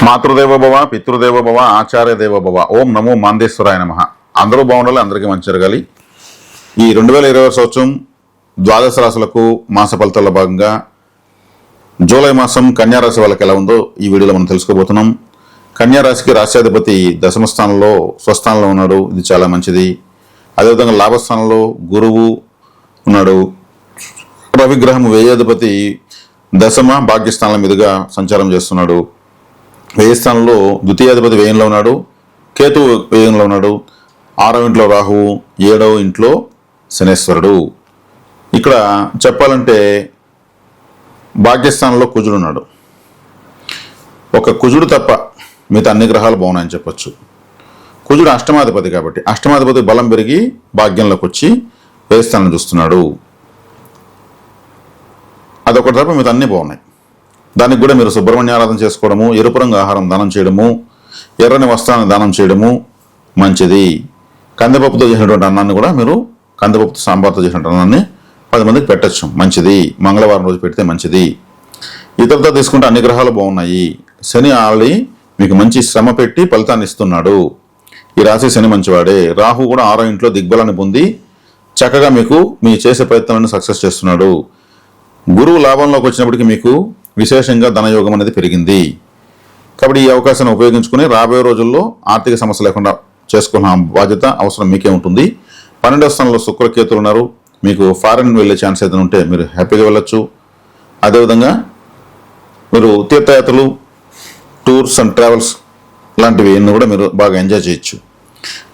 మాతృదేవో భవ, పితృదేవో భవ, ఆచార్య దేవో భవ. ఓం నమో మాందేశ్వరాయ నమః. అందరూ బాగుండాలి, అందరికీ మంచి జరగాలి. ఈ 2020 సంవత్సరం ద్వాదశ రాశులకు మాస ఫలితాల్లో భాగంగా జూలై మాసం కన్యారాశి వాళ్ళకి ఎలా ఉందో ఈ వీడియోలో మనం తెలుసుకోబోతున్నాం. కన్యారాశికి రాశ్యాధిపతి దశమ స్థానంలో స్వస్థానంలో ఉన్నాడు, ఇది చాలా మంచిది. అదేవిధంగా లాభస్థానంలో గురువు ఉన్నాడు. రవిగ్రహం వ్యయాధిపతి దశమ భాగ్యస్థానాల మీదుగా సంచారం చేస్తున్నాడు. వ్యయ స్థానంలో ద్వితీయాధిపతి వ్యయంలో ఉన్నాడు, కేతు వ్యయంలో ఉన్నాడు. 6వ ఇంట్లో రాహువు, 7వ ఇంట్లో శనేశ్వరుడు. ఇక్కడ చెప్పాలంటే భాగ్యస్థానంలో కుజుడు ఉన్నాడు. ఒక కుజుడు తప్ప మిగతా అన్ని గ్రహాలు బాగున్నాయని చెప్పొచ్చు. కుజుడు అష్టమాధిపతి కాబట్టి అష్టమాధిపతి బలం పెరిగి భాగ్యంలోకి వచ్చి వ్యయస్థానం చూస్తున్నాడు. అదొకటి తప్ప మిగతా అన్నీ బాగున్నాయి. దానికి కూడా మీరు సుబ్రహ్మణ్య ఆరాధన చేసుకోవడము, ఎరుపు రంగు ఆహారం దానం చేయడము, ఎర్రని వస్త్రాన్ని దానం చేయడము మంచిది. కందిపప్పుతో చేసినటువంటి అన్నాన్ని కూడా మీరు కందిపప్పుతో సాంబార్తో చేసినటువంటి అన్నాన్ని 10 మందికి పెట్టచ్చు, మంచిది. మంగళవారం రోజు పెడితే మంచిది. ఇతరులతో తీసుకుంటే అన్ని గ్రహాలు బాగున్నాయి. శని ఆల్రెడీ మీకు మంచి శ్రమ పెట్టి ఫలితాన్ని ఇస్తున్నాడు. ఈ రాశి శని మంచివాడే. రాహు కూడా 6వ ఇంట్లో దిగ్బలాన్ని పొంది చక్కగా మీకు మీ చేసే ప్రయత్నాలను సక్సెస్ చేస్తున్నాడు. గురువు లాభంలోకి వచ్చినప్పటికీ మీకు విశేషంగా ధనయోగం అనేది పెరిగింది. కాబట్టి ఈ అవకాశాన్ని ఉపయోగించుకుని రాబోయే రోజుల్లో ఆర్థిక సమస్య లేకుండా చేసుకున్న బాధ్యత అవసరం మీకే ఉంటుంది. 12వ స్థానంలో శుక్రకేతులు ఉన్నారు. మీకు ఫారెన్ వెళ్ళే ఛాన్స్ ఏదైనా ఉంటే మీరు హ్యాపీగా వెళ్ళొచ్చు. అదేవిధంగా మీరు తీర్థయాత్రలు, టూర్స్ అండ్ ట్రావెల్స్ లాంటివి ఎన్ని కూడా మీరు బాగా ఎంజాయ్ చేయొచ్చు.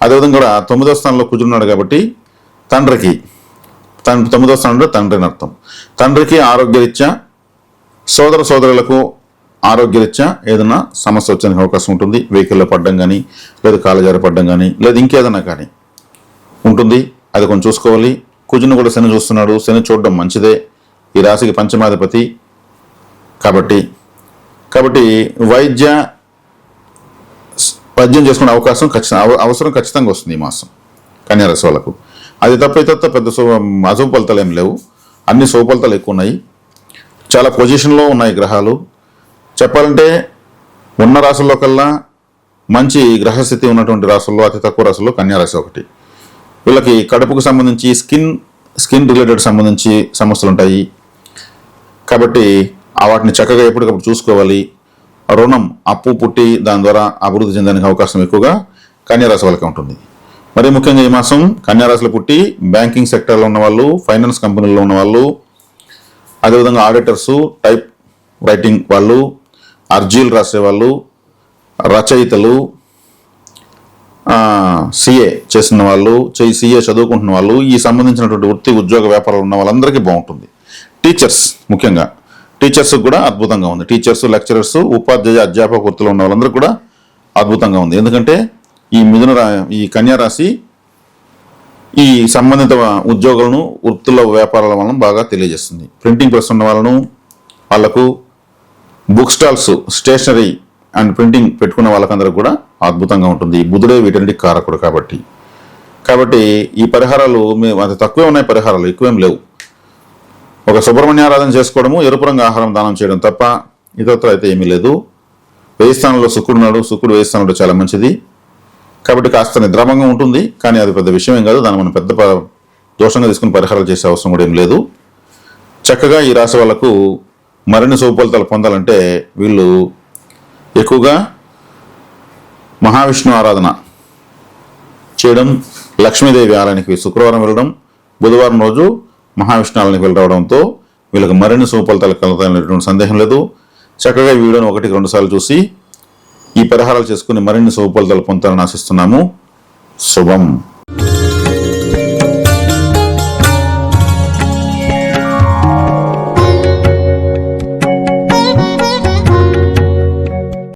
అదేవిధంగా కూడా 9వ స్థానంలో కుజున్నాడు కాబట్టి తండ్రికి 9వ స్థానంలో తండ్రిని అర్థం. తండ్రికి ఆరోగ్యరీత్యా, సోదర సోదరులకు ఆరోగ్యరీత్యా ఏదైనా సమస్య వచ్చడానికి అవకాశం ఉంటుంది. వెహికల్లో పడడం కానీ, లేదా కాళ్ళజారి పడడం కానీ, లేదా ఇంకేదైనా కానీ ఉంటుంది. అది కొంచెం చూసుకోవాలి. కుజుని కూడా శని చూస్తున్నాడు. శని చూడడం మంచిదే. ఈ రాశికి పంచమాధిపతి కాబట్టి వైద్యం చేసుకునే అవకాశం అవసరం ఖచ్చితంగా వస్తుంది ఈ మాసం కన్యారాశి వాళ్ళకు. అది తప్ప పెద్ద అశుభ ఫలితాలు ఏం లేవు. అన్ని శుభ ఫలితాలు ఎక్కువ ఉన్నాయి. చాలా పొజిషన్లో ఉన్నాయి గ్రహాలు. చెప్పాలంటే ఉన్న రాశుల్లో కల్లా మంచి గ్రహస్థితి ఉన్నటువంటి రాశుల్లో అతి తక్కువ రాశుల్లో కన్యారాశి ఒకటి. వీళ్ళకి కడుపుకు సంబంధించి స్కిన్ రిలేటెడ్ సంబంధించి సమస్యలు ఉంటాయి. కాబట్టి వాటిని చక్కగా ఎప్పటికప్పుడు చూసుకోవాలి. రుణం, అప్పు పుట్టి దాని ద్వారా అభివృద్ధి చెందడానికి అవకాశం ఎక్కువగా కన్యారాశి వాళ్ళకి ఉంటుంది. మరి ముఖ్యంగా ఈ మాసం కన్యారాశిలో పుట్టి బ్యాంకింగ్ సెక్టర్లో ఉన్న వాళ్ళు, ఫైనాన్స్ కంపెనీల్లో ఉన్న వాళ్ళు, అదేవిధంగా ఆడిటర్సు, టైప్ రైటింగ్ వాళ్ళు, అర్జీలు రాసేవాళ్ళు, రచయితలు, సిఏ చేసిన వాళ్ళు, సిఏ చదువుకుంటున్న వాళ్ళు, ఈ సంబంధించినటువంటి వృత్తి ఉద్యోగ వ్యాపారాలు ఉన్న వాళ్ళందరికీ బాగుంటుంది. టీచర్స్, ముఖ్యంగా టీచర్స్కి కూడా అద్భుతంగా ఉంది. టీచర్స్, లెక్చరర్స్, ఉపాధ్యాయ అధ్యాపక వృత్తిలో ఉన్న వాళ్ళందరికీ కూడా అద్భుతంగా ఉంది. ఎందుకంటే ఈ కన్యారాశి ఈ సంబంధిత ఉద్యోగులను, వృత్తుల వ్యాపారాల వలన బాగా తెలియజేస్తుంది. ప్రింటింగ్ ప్రెస్ ఉన్న వాళ్ళకు, book stalls, stationery and printing పెట్టుకున్న వాళ్ళకందరూ కూడా అద్భుతంగా ఉంటుంది. బుధుడే వీటన్నిటికి కారకుడు కాబట్టి ఈ పరిహారాలు అది తక్కువే ఉన్నాయి. పరిహారాలు ఎక్కువేం లేవు. ఒక సుబ్రహ్మణ్య ఆరాధన చేసుకోవడము, ఎరుపు రంగు ఆహారం దానం చేయడం తప్ప ఇతరత్ర అయితే ఏమీ లేదు. వ్యయ స్థానంలో శుక్రుడు ఉన్నాడు. శుక్రుడు వ్యయ స్థానంలో చాలా మంచిది. కాబట్టి కాస్త నిద్రాభంగం ఉంటుంది, కానీ అది పెద్ద విషయం ఏం కాదు. దాన్ని మనం పెద్ద దోషంగా తీసుకుని పరిహారాలు చేసే అవసరం కూడా ఏం లేదు. చక్కగా ఈ రాశి వాళ్ళకు మరిన్ని శుభ ఫలితాలు పొందాలంటే వీళ్ళు ఎక్కువగా మహావిష్ణు ఆరాధన చేయడం, లక్ష్మీదేవి ఆలయానికి శుక్రవారం వెళ్ళడం, బుధవారం రోజు మహావిష్ణు ఆలయానికి వెళ్ళి రావడంతో వీళ్ళకి మరిన్ని శుభ ఫలితాలు కలుగుతాయనేటువంటి సందేహం లేదు. చక్కగా ఈ వీడియోని 1-2 సార్లు చూసి ఈ పరిహారాలు చేసుకుని మరిన్ని శుభ ఫలితాలు పొందాలని ఆశిస్తున్నాము. శుభం.